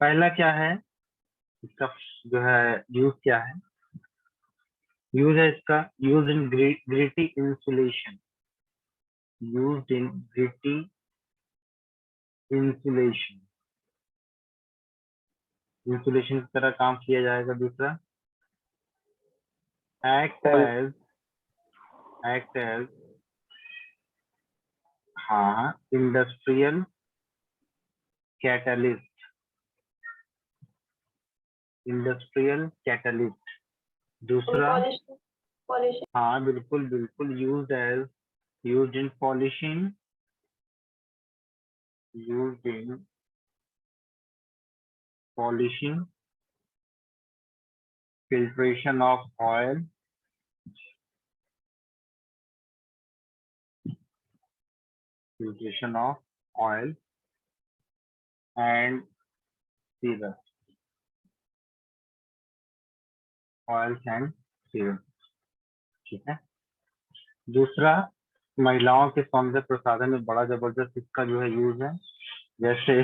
पहला क्या है इसका, जो है यूज क्या है, यूज है इसका, use in gritty insulation, use in gritty insulation, insulation की तरह काम किया जाएगा। दूसरा, एक्ट एज हाँ इंडस्ट्रियल कैटलिस्ट, इंडस्ट्रियल कैटलिस्ट। दूसरा, पॉलिश हाँ बिल्कुल बिल्कुल, use in polishing used in polishing, filtration of oil, and serum, oils and serum। ठीक है। दूसरा, महिलाओं के सौंदर्य प्रसाधन में बड़ा जबरदस्त इसका जो है यूज है, जैसे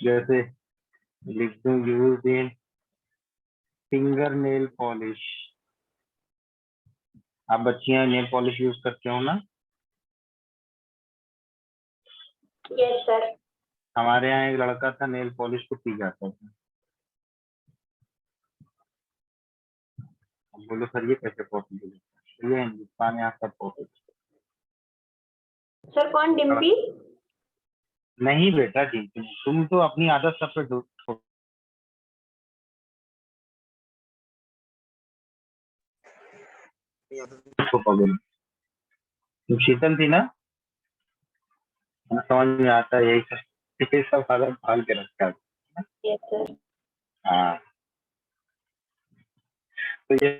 जैसे लिख दूं use in finger nail polish. आप बच्चियां नेल पॉलिश यूज करते हो ना? Yes sir. हमारे यहाँ एक लड़का था, नेल पॉलिश को पी जाता था। अब बोलो सर ये कैसे पॉसिबल है? ये हिंदुस्तान में आपका पॉसिबल। सर कौन, डिम्पी? नहीं बेटा डिम्पी, तुम तो अपनी आदत सब पे तुम शीतल थी ना? समझ में आता है यही सब आदत पाल के रखा है। Yes sir. हाँ, तो ये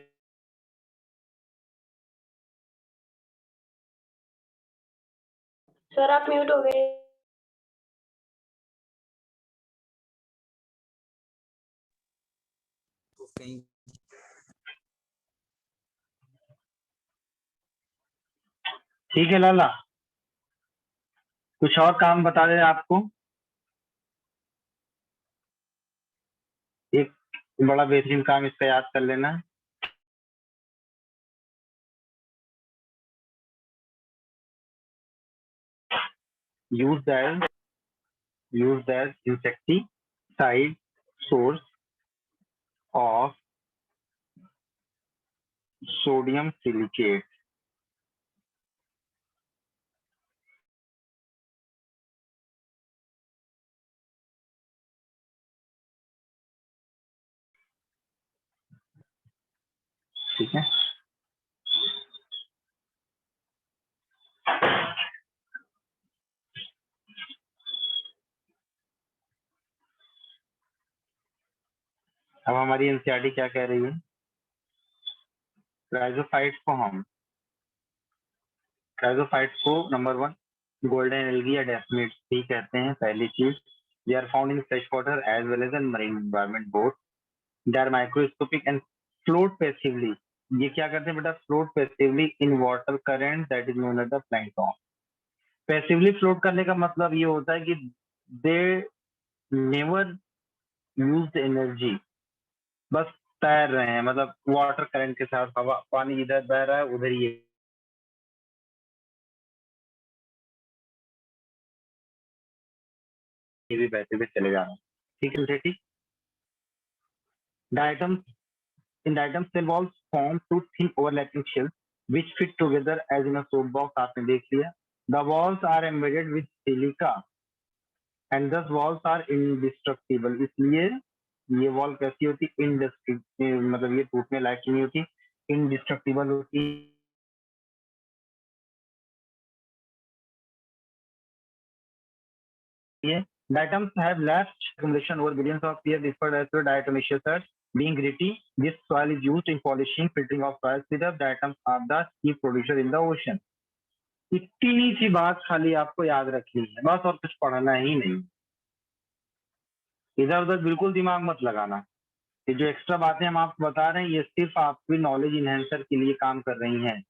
सर आप म्यूट हो गए। ठीक है लाला, कुछ और काम बता दे आपको। एक बड़ा बेहतरीन काम इसका याद कर लेना। use as insecticide source of sodium silicate। ठीक है। अब हमारी एनसीईआरटी क्या कह रही है? क्राइजोफाइट्स को नंबर 1 गोल्डन एल्गी या डेस्मिड्स भी कहते हैं। पहली चीज, they are found in fresh water as well as in marine environment both. They are microscopic and float passively. ये क्या करते हैं बेटा? Float passively in water current that is known as the plankton. Passively float करने का मतलब ये होता है कि दे नेवर यूज एनर्जी, बस तैर रहे हैं, मतलब वाटर करंट के साथ हवा पानी इधर बह रहा है उधर ये भी बहते हुए चले जा रहे हैं। ठीक है ठीक। Diatoms in diatom cell walls form two thin overlapping shells which fit together as in a soap box। आपने देख लिया। The walls are embedded with silica and thus walls are indestructible। इसलिए ये वॉल कैसी होती? मतलब ये टूटने लायक नहीं होती, इंडिस्ट्रक्टिबल होती है। Diatoms have left accumulation over billions of years referred as to diatomaceous earth being gritty. This soil is used in polishing, filtering of soil syrup। Diatoms are the key producer in the ocean। इतनी सी बात खाली आपको याद रखनी है बस, और कुछ पढ़ना ही नहीं। इधर उधर बिल्कुल दिमाग मत लगाना। ये जो एक्स्ट्रा बातें हम आपको बता रहे हैं ये सिर्फ आपकी नॉलेज इनहेंसर के लिए काम कर रही हैं।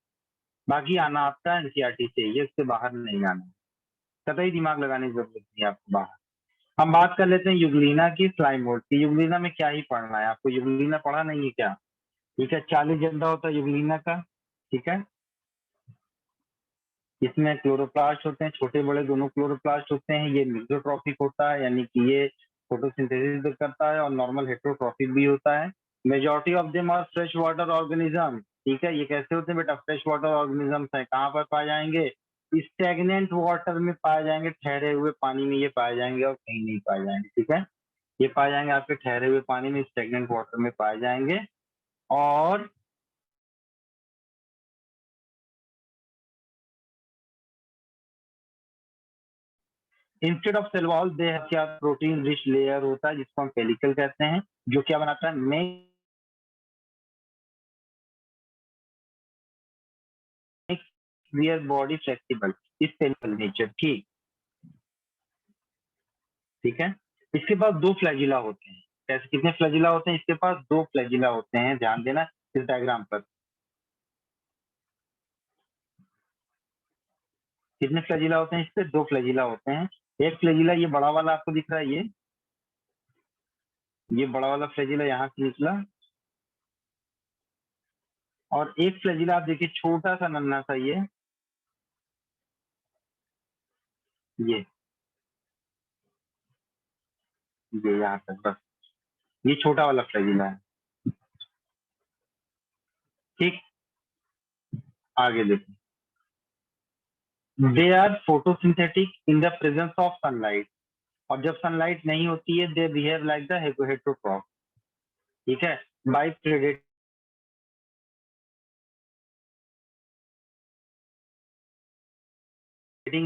बाकी आना आपका एनसीईआरटी से, ये इससे बाहर नहीं आना, कतई दिमाग लगाने की जरूरत नहीं है आपको बाहर। हम बात कर लेते हैं यूग्लिना की, स्लाइम मोल्ड की। यूग्लिना में क्या ही पढ़ना है आपको? यूग्लिना पढ़ा नहीं है क्या? ठीक है, 40 जंदा होता है यूग्लिना का। ठीक है, इसमें क्लोरोप्लास्ट होते हैं, छोटे बड़े दोनों क्लोरोप्लास्ट होते हैं। ये मिक्सोट्रॉफिक होता है, यानी कि ये फोटोसिंथेसिस करता है, और नॉर्मल हेट्रोट्रॉफिक भी होता है। Majority of them are fresh water organism. ठीक है, ये कैसे होते हैं बेटा? फ्रेश वाटर ऑर्गेनिजम्स है। कहाँ पर पाए जाएंगे? स्टेगनेंट वाटर में पाए जाएंगे, ठहरे हुए पानी में ये पाए जाएंगे, और कहीं नहीं पाए जाएंगे। ठीक है, ये पाए जाएंगे आपके ठहरे हुए पानी में, स्टेगनेंट वाटर में पाए जाएंगे। और इंस्टेड ऑफ सेल वॉल दे क्या प्रोटीन रिच लेयर होता है जिसको हम पेलिकल कहते हैं, जो क्या बनाता है मेक बॉडी फ्लेक्सिबल, इस पेलिकल नेचर की। ठीक है, इसके पास दो फ्लैजिला होते हैं। कैसे, कितने फ्लैजिला होते हैं इसके पास? दो फ्लैजिला होते हैं, ध्यान देना इस डायग्राम पर। कितने फ्लैजिला होते हैं इससे? दो फ्लैजिला होते हैं। एक फ्लैजिला ये बड़ा वाला आपको दिख रहा है, ये बड़ा वाला फ्लैजिला यहाँ से निकला, और एक फ्लैजिला आप देखिए छोटा सा नन्हा सा ये यहाँ तक, बस ये छोटा वाला फ्लैजिला है। ठीक, आगे देखिए, they are photosynthetic in the presence of sunlight, और जब सनलाइट नहीं होती है they behave like the heterotroph. ठीक है, by predating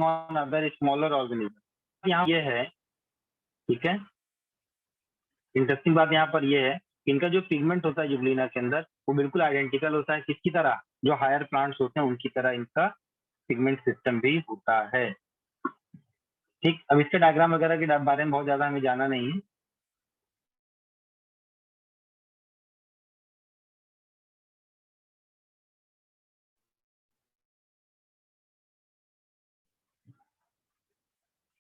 on other smaller organism. यहाँ ये है, ठीक है, इंटरेस्टिंग बात यहाँ पर ये है, इनका जो पिगमेंट होता है जुगलीना के अंदर वो बिल्कुल आइडेंटिकल होता है किसकी तरह? जो हायर प्लांट्स होते हैं उनकी तरह इनका पिगमेंट सिस्टम भी होता है। ठीक, अब इसके डायग्राम वगैरह के बारे में बहुत ज्यादा हमें जाना नहीं है।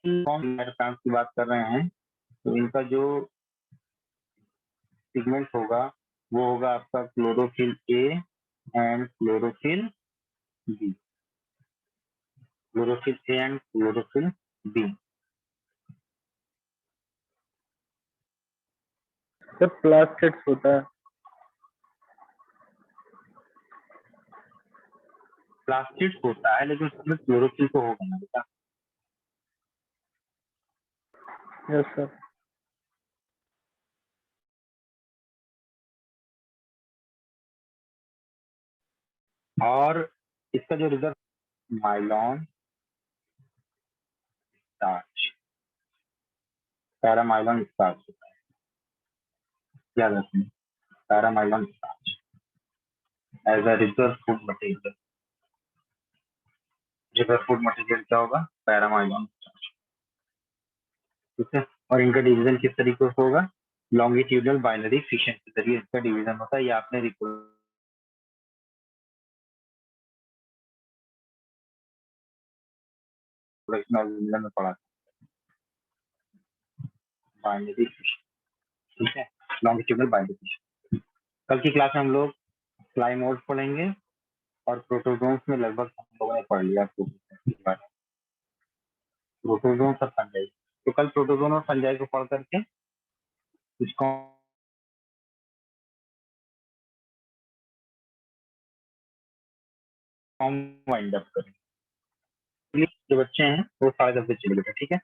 हायर प्लांट्स की बात कर रहे हैं तो इनका जो पिगमेंट होगा वो होगा आपका chlorophyll A and chlorophyll b, chlorophyll A and chlorophyll b. Sir plastids होता है। प्लास्टिड्स होता है लेकिन उसमें क्लोरोफिल तो होगा ना बेटा। Yes sir. और इसका जो result mylon starch, paramylon starch होता है, याद रखना, paramylon starch as a reserve food material. Reserve food material क्या होगा? Paramylon starch. ठीक है, और इनका डिवीजन किस तरीके से होगा? लॉन्गिट्यूडनल बाइनरी फिशन के जरिए इसका डिवीजन होता है। ये आपने रिप्रोडक्शन में पढ़ा था, बाइनरी फिशन। ठीक है, लॉन्गिट्यूडनल बाइनरी फिशन। कल की क्लास में हम लोग फ्लाई मोड पढ़ेंगे और प्रोटोजोन्स में लगभग हम लोगों ने पढ़ लिया प्रोटोजोन्स और फंजाई। तो कल प्रोटोजोन और फंजाई को पढ़ करके इसको हम वाइंड अप करेंगे। जो बच्चे हैं वो 10:30 बजे चले गए, ठीक है।